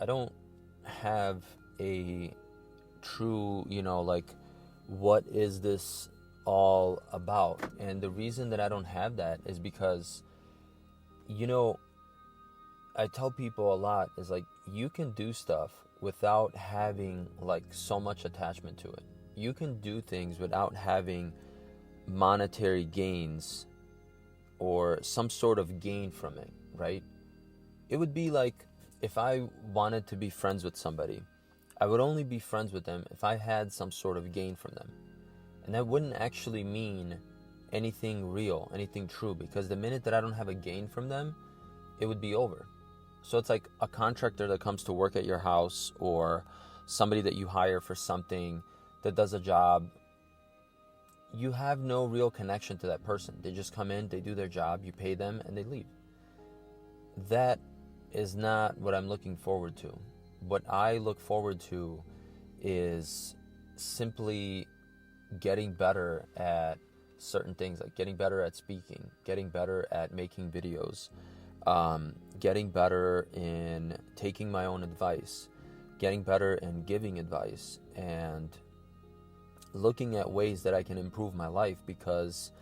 I don't have a true, like, what is this all about? And the reason that I don't have that is because, you know, I tell people a lot is like, you can do stuff without having like so much attachment to it. You can do things without having monetary gains or some sort of gain from it, right? It would be like if I wanted to be friends with somebody, I would only be friends with them if I had some sort of gain from them. And that wouldn't actually mean anything real, anything true, because the minute that I don't have a gain from them, it would be over. So it's like a contractor that comes to work at your house, or somebody that you hire for something that does a job. You have no real connection to that person. They just come in, they do their job, you pay them, and they leave. That is not what I'm looking forward to. What I look forward to is simply getting better at certain things, like getting better at speaking, getting better at making videos, getting better in taking my own advice, getting better in giving advice, and looking at ways that I can improve my life. Because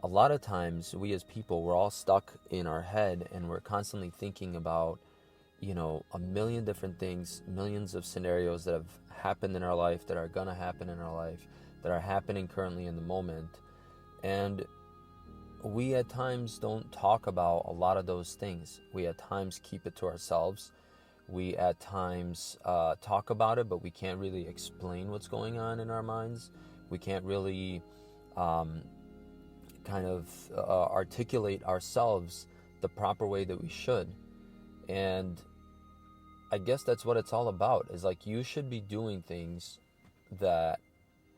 a lot of times we as people, we're all stuck in our head and we're constantly thinking about, a million different things, millions of scenarios that have happened in our life, that are going to happen in our life, that are happening currently in the moment. And we at times don't talk about a lot of those things. We at times keep it to ourselves. We at times talk about it, but we can't really explain what's going on in our minds. We can't really articulate ourselves the proper way that we should. And I guess that's what it's all about, is like, you should be doing things that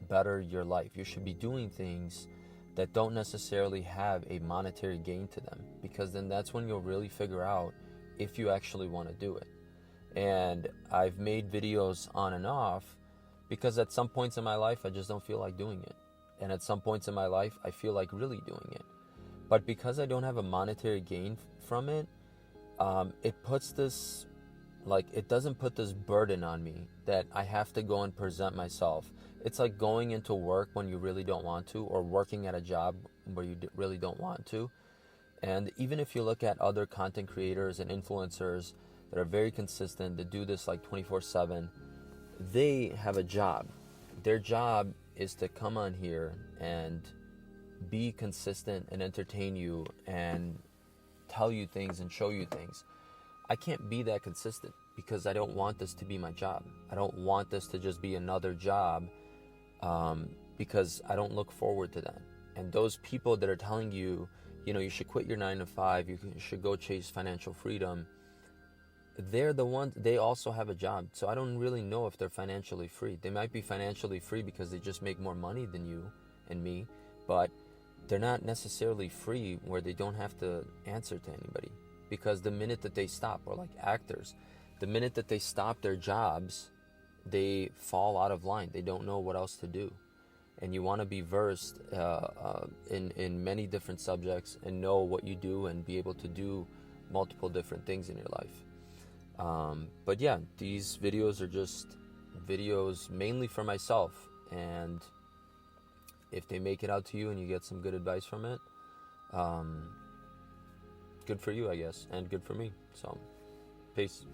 better your life. You should be doing things that don't necessarily have a monetary gain to them, because then that's when you'll really figure out if you actually want to do it. And I've made videos on and off because at some points in my life I just don't feel like doing it, and at some points in my life I feel like really doing it. But because I don't have a monetary gain from it, it puts this, like, it doesn't put this burden on me that I have to go and present myself. It's like going into work when you really don't want to, or working at a job where you really don't want to. And even if you look at other content creators and influencers that are very consistent, that do this like 24/7, they have a job. Their job is to come on here and be consistent and entertain you and tell you things and show you things. I can't be that consistent because I don't want this to be my job. I don't want this to just be another job, because I don't look forward to that. And those people that are telling you, you should quit your 9 to 5, you should go chase financial freedom, they're the ones, they also have a job. So I don't really know if they're financially free. They might be financially free because they just make more money than you and me, but they're not necessarily free where they don't have to answer to anybody. Because the minute that they stop, or like actors, the minute that they stop their jobs, they fall out of line. They don't know what else to do. And you want to be versed in many different subjects and know what you do and be able to do multiple different things in your life. But yeah, these videos are just videos mainly for myself. And if they make it out to you and you get some good advice from it, good for you, I guess, and good for me. So, peace.